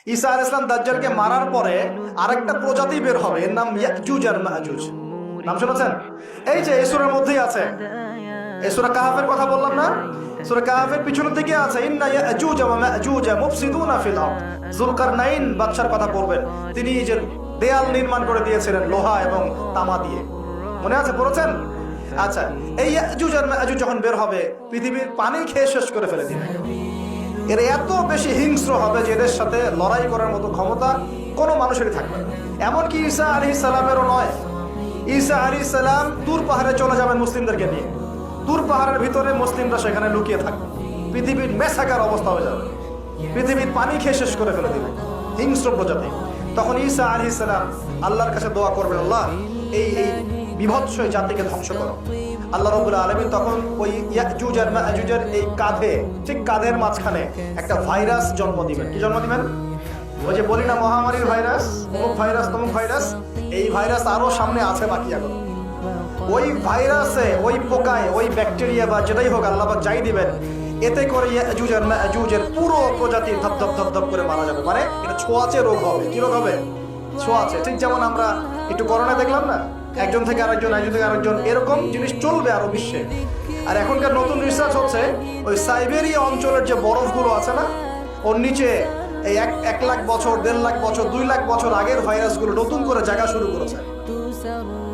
ঈসা আলাইহিস সালাম দাজ্জালকে মারার পরে আরেকটা প্রজাতি বের হবে, এর নাম ইয়াজুজ আর মাজুজ। নাম শুনেছেন? এই যে এই সূরার মধ্যেই আছে, এই সূরা কাহাফের কথা বললাম না, সূরা কাহাফের পিছনের দিকে আছে ইন্না ইয়াজুজ ওয়া মাজুজ মুফসিদুনা ফিল আরদ। যুলকারনাইন বাদশার কথা পড়বেন, তিনি যে দেয়াল নির্মাণ করে দিয়েছিলেন লোহা এবং তামা দিয়ে, মনে আছে, পড়েছেন? আচ্ছা, এই ইয়াজুজ আর মাজুজ যখন বের হবে পৃথিবীর পানি খেয়ে শেষ করে ফেলে দিবে। এর এত বেশি হিংস্র হবে যে এদের সাথে লড়াই করার মতো ক্ষমতা কোনো মানুষেরই থাকবে না। এমনকি ঈসা আলাইহিস সালামেরও নয়। ঈসা আলাইহিস সালাম তুর পাহাড়ে চলে যাবেন মুসলিমদেরকে নিয়ে, তুর পাহাড়ের ভিতরে মুসলিমরা সেখানে লুকিয়ে থাকবে, পৃথিবীর মেসাকার অবস্থা হয়ে যাবে, পৃথিবীর পানি খেয়ে শেষ করে ফেলে দিবে হিংস্র প্রজাতি। তখন ঈসা আলাইহিস সালাম আল্লাহর কাছে দোয়া করবেন, আল্লাহ এই বিভৎস জাতিকে ধ্বংস করো। আল্লাহ রাব্বুল আলামিন তখন ওই ইয়াজুজ আর মাজুজের এই কাঁধে, ঠিক কাঁধের মাঝখানে একটা ভাইরাস জন্ম দিবেন। কি জন্ম দিবেন? ওই যে বলি না মহামারীর ভাইরাস, অমুক ভাইরাস তমুক ভাইরাস, এই ভাইরাস আরো সামনে আছে বাকি এখন। ওই ভাইরাসে, ওই পোকায়, ওই ব্যাকটেরিয়া বা যেটাই হোক আল্লাহ পাক যাই দিবেন, এতে করে ইয়াজুজ আর মাজুজের পুরো প্রজাতি ধপ ধপ ধপ ধপ করে মারা যাবে। মানে এটা ছোঁয়াচে রোগ হবে। কি রোগ হবে? ছোঁয়াচে। ঠিক যেমন আমরা একটু করোনা দেখলাম না, একজন থেকে আরেকজন, একজন থেকে আরেকজন, এরকম জিনিস চলবে আরো বিশ্বে। আর এখনকার নতুন রিসার্চ হচ্ছে ওই সাইবেরিয়া অঞ্চলের যে বরফগুলো আছে না, ওর নিচে এই 1 লাখ বছর, 1.5 লাখ বছর, 2 লাখ বছর আগের ভাইরাসগুলো নতুন করে জায়গা শুরু করেছে।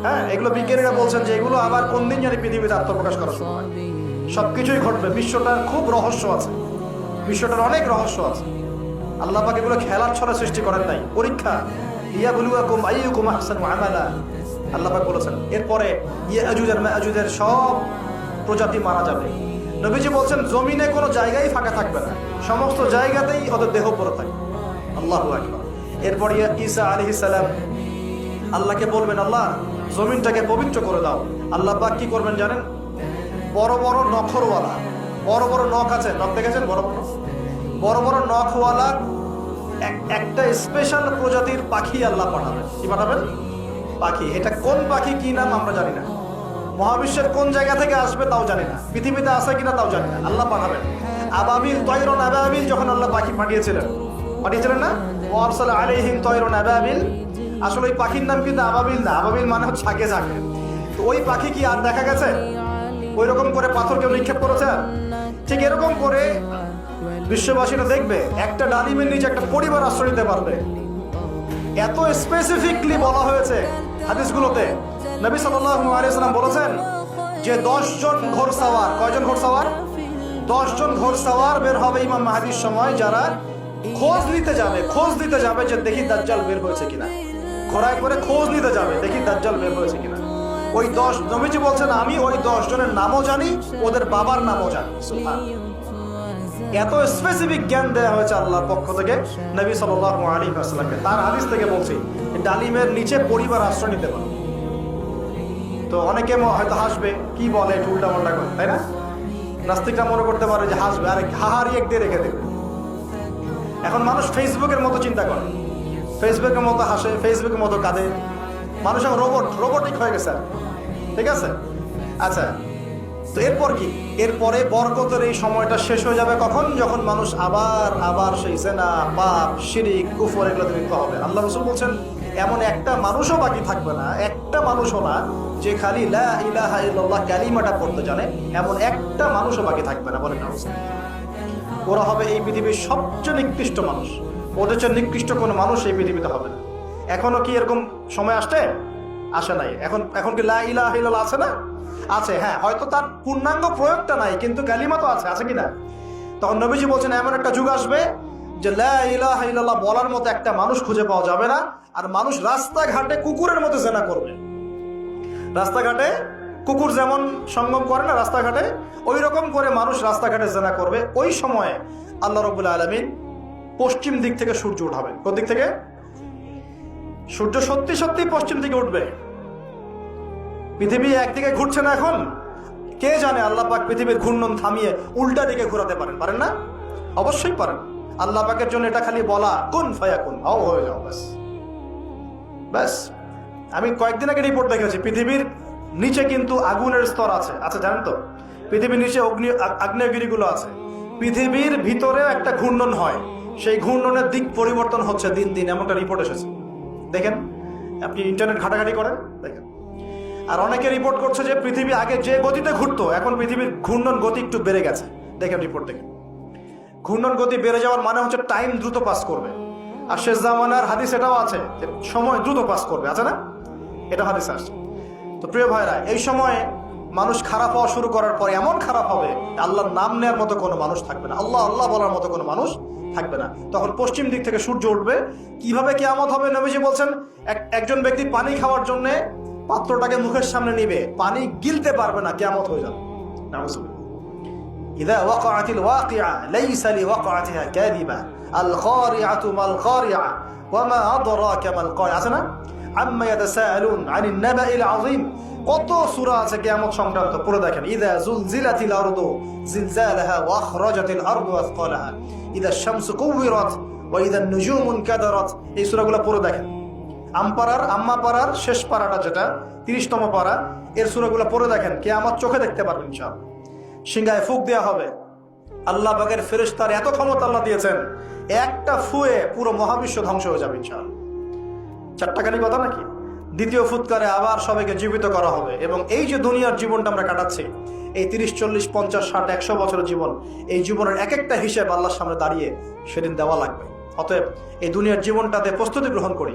হ্যাঁ, এগুলো বিজ্ঞানীরা বলছেন যে এগুলো আবার কোন দিন জানি পৃথিবীতে আত্মপ্রকাশ করা শুরু হয়। সবকিছুই ঘটবে। বিশ্বটার খুব রহস্য আছে, বিশ্বটার অনেক রহস্য আছে। আল্লাহ পাক এগুলো খেলার ছলে সৃষ্টি করেন নাই, পরীক্ষা। লিয়াবলুয়াকুম আইয়ুকুম আহসানু আমালা, আল্লাহ পাক বলেছেন। এরপরে ইয়াজুজ আর মাজুজের সব প্রজাতি মারা যাবে। নবীজি বলছেন জমিনে কোনো জায়গায় ফাঁকা থাকবে না, সমস্ত জায়গাতেই ওদের দেহ পড়ে থাকবে। আল্লাহু আকবার। এরপর ঈসা আলাইহিস সালাম আল্লাহকে বলবেন, আল্লাহ জমিনটাকে পবিত্র করে দাও। আল্লাহ পাক কি করবেন জানেন? বড় বড় নখরওয়ালা, বড় বড় নখ আছে, নখ দেখেছেন? বড় বড় বড় বড় নখওয়ালা একটা স্পেশাল প্রজাতির পাখি আল্লাহ পাঠাবেন। কি পাঠাবেন? পাখি। এটা কোন পাখি, কি নাম আমরা জানি না, মহাবিশ্বের কোন জায়গা থেকে আসবে তাও জানি না, পৃথিবীতে আছে কিনা তাও জানি না, আল্লাহ পাঠাবেন। আবাবিল, তয়রুন আবাবিল, যখন আল্লাহ পাখি পাঠিয়েছিলেন না, ওয়ারসালা আলাইহিম তয়রুন আবাবিল, আসলে ওই পাখির নাম কিন্তু আবাবিল না, আবাবিল মানে হচ্ছে ঝাঁকে ঝাঁকে। তো ওই পাখি কি আর দেখা গেছে? ওই রকম করে পাথর কেউ নিক্ষেপ করেছে? ঠিক এরকম করে বিশ্ববাসীরা দেখবে একটা ডালিমের নিচে একটা পরিবার আশ্রয় নিতে পারবে। এত স্পেসিফিকলি বলা হয়েছে হাদিসগুলোতে। নবী সাল্লাল্লাহু আলাইহি ওয়াসাল্লাম বলেছেন যে 10 জন ঘোড়সওয়ার, কয়জন ঘোড়সওয়ার? 10 জন ঘোড়সওয়ার বের হবে ইমাম মাহদির সময়, যারা খোঁজ নিতে যাবে যে দেখি দাজ্জাল বের হয়েছে কিনা। ঘোড়ায় করে খোঁজ নিতে যাবে, দেখি দাজ্জাল বের হয়েছে কিনা। ওই 10, নবীজি বলছেন আমি ওই 10 জনের নামও জানি, ওদের বাবার নামও জানি। সুবহানাল্লাহ। এত স্পেসিফিক জ্ঞান দেওয়া হয়েছে আল্লাহর পক্ষ থেকে নবী সাল্লাল্লাহু আলাইহি ওয়াসাল্লামকে। তার হাদিস থেকে বলছি, ডালিমের নিচে পরিবার আশ্রয় নিতে পারে। তো অনেকে হয়তো হাসবে, কি বলে একটু উল্টা পাল্টা করে, তাই না? নাস্তিকরা মনে করতে পারে যে হাসবে, আরে হাহারি এক দিয়ে রেখে দেবে। এখন মানুষ ফেসবুকের মতো চিন্তা করে, ফেসবুকের মতো হাসে, ফেসবুকের মতো কাঁদে। মানুষ এখন রোবটিক হয়ে গেছে, ঠিক আছে? আচ্ছা, তো এরপর কি? এরপরে বরকতের এই সময়টা শেষ হয়ে যাবে কখন? যখন মানুষ আবার সেই জিনা, পাপ, শিরক, কুফর এগুলোতে লিপ্ত হবে। আল্লাহ রাসূল বলছেন এমন একটা মানুষও বাকি থাকবে না, একটা মানুষও না যে খালি লা ইলাহা ইল্লাল্লাহ কালিমাটা পড়তে জানে, এমন একটা মানুষও বাকি থাকবে না। বলেন না? ওরা হবে এই পৃথিবীর সবচেয়ে নিকৃষ্ট মানুষ। ওদের চেয়ে নিকৃষ্ট কোনো মানুষ এই পৃথিবীতে হবে না। এখনো কি এরকম সময় আসে নাই? এখন কি লা ইলাহা ইল্লাল্লাহ আছে না? আছে, হ্যাঁ, হয়তো তার পূর্ণাঙ্গ প্রয়োগটা নাই, কিন্তু কালিমা তো আছে কিনা? তখন নবীজি বলছেন এমন একটা যুগ আসবে যে লা ইলাহা ইল্লাল্লাহ বলার মতো একটা মানুষ খুঁজে পাওয়া যাবে না। আর মানুষ রাস্তাঘাটে কুকুরের মতো জিনা করবে। রাস্তাঘাটে কুকুর যেমন সঙ্গম করে না রাস্তাঘাটে, ওই রকম করে মানুষ রাস্তাঘাটে জিনা করবে। ওই সময়ে আল্লাহ রাব্বুল আলামিন পশ্চিম দিক থেকে সূর্য উঠাবেন। কোন দিক থেকে? সূর্য সত্যি সত্যি পশ্চিম দিকে উঠবে। পৃথিবী একদিকে ঘুরছে না এখন, কে জানে আল্লাহ পাক পৃথিবীর ঘূর্ণন থামিয়ে উল্টা দিকে ঘোরাতে পারেন না? অবশ্যই পারেন। আল্লাহ পাকের জন্য এটা খালি বলা, কুন ফায়াকুন, হয়ে যাও, ব্যাস। আমি কয়েকদিন আগে রিপোর্ট দেখেছি, পৃথিবীর নিচে কিন্তু আগুনের স্তর আছে, জানেন তো? পৃথিবীর নিচে আগ্নেয়গিরিগুলো আছে। পৃথিবীর ভিতরে একটা ঘূর্ণন হয়, সেই ঘূর্ণনের দিক পরিবর্তন হচ্ছে দিন দিন, এমনটা রিপোর্ট এসেছে। দেখেন, আপনি ইন্টারনেট ঘাটাঘাটি করেন, দেখেন। আর অনেকে রিপোর্ট করছে যে পৃথিবী আগে যে গতিতে ঘুরতো, এখন পৃথিবীর ঘূর্ণন গতি একটু বেড়ে গেছে। দেখেন রিপোর্ট, দেখেন। ঘূর্ণন গতি বেড়ে যাওয়ার মানে হচ্ছে টাইম দ্রুত পাস করবে। আর শেষ জামানার হাদিস এটাও আছে যে সময় দ্রুত পাস করবে, আছে না? এটা হাদিস আসছে। তো প্রিয় ভাইরা, এই সময়ে মানুষ খারাপ হওয়া শুরু করার পরে এমন খারাপ হবে, আল্লাহর নাম নেওয়ার মতো কোনো মানুষ থাকবে না, আল্লাহ আল্লাহ বলার মতো কোনো মানুষ থাকবে না। তখন পশ্চিম দিক থেকে সূর্য উঠবে। কিভাবে কিয়ামত হবে? নবীজি বলছেন, একজন ব্যক্তি পানি খাওয়ার জন্য পাত্রটাকে মুখের সামনে নিবে, পানি গিলতে পারবে না, কিয়ামত হয়ে যাবে। নাউযুবিল্লাহ। ইযা ওয়াকাআতিল ওয়াকিআ লাইসা লিওয়াকাআতিহা কাযিবা আল খারিআতু মাল খারিআ ওয়া মা আদরাকা মাল খারিআ, আছে না? আম্মা ইয়াতাসাআলুন আনিন নাবাইল আযীম। কত সূরা আছে কিয়ামত সংক্রান্ত, পড়ে দেখেন। ইযা যুলজিলাতিল আরদু জিলজালাহা ওয়া আখরাজাতিল আরদু আসকালাহা ইযা শামসু কুওয়িরাত ওয়া ইযা নুজুমু কাদারাত। এই সূরাগুলো পড়ে দেখেন। আম্মা পারার শেষ পারাটা, যেটা 30তম পারা, এর সূরাগুলো পড়ে দেখেন। কিয়ামত চোখে দেখতে পারবেন ইনশাআল্লাহ। সিংহায় ফুঁক দেওয়া হবে। আল্লাহ পাকের ফেরেশতার এত ক্ষমতা আল্লাহ দিয়েছেন, একটা ফুয়ে পুরো মহাবিশ্ব ধ্বংস হয়ে যাবে ইনশাআল্লাহ। চারটাখানি কথা নাকি? দ্বিতীয় ফুৎকারে আবার সবাইকে জীবিত করা হবে। এবং এই যে দুনিয়ার জীবনটা আমরা কাটাচ্ছি, এই 30, 40, 50, 60, 100 বছরের জীবন, এই জীবনের এক একটা হিসেব আল্লাহর সামনে দাঁড়িয়ে সেদিন দেওয়া লাগবে। অতএব এই দুনিয়ার জীবনটাতে প্রস্তুতি গ্রহণ করি।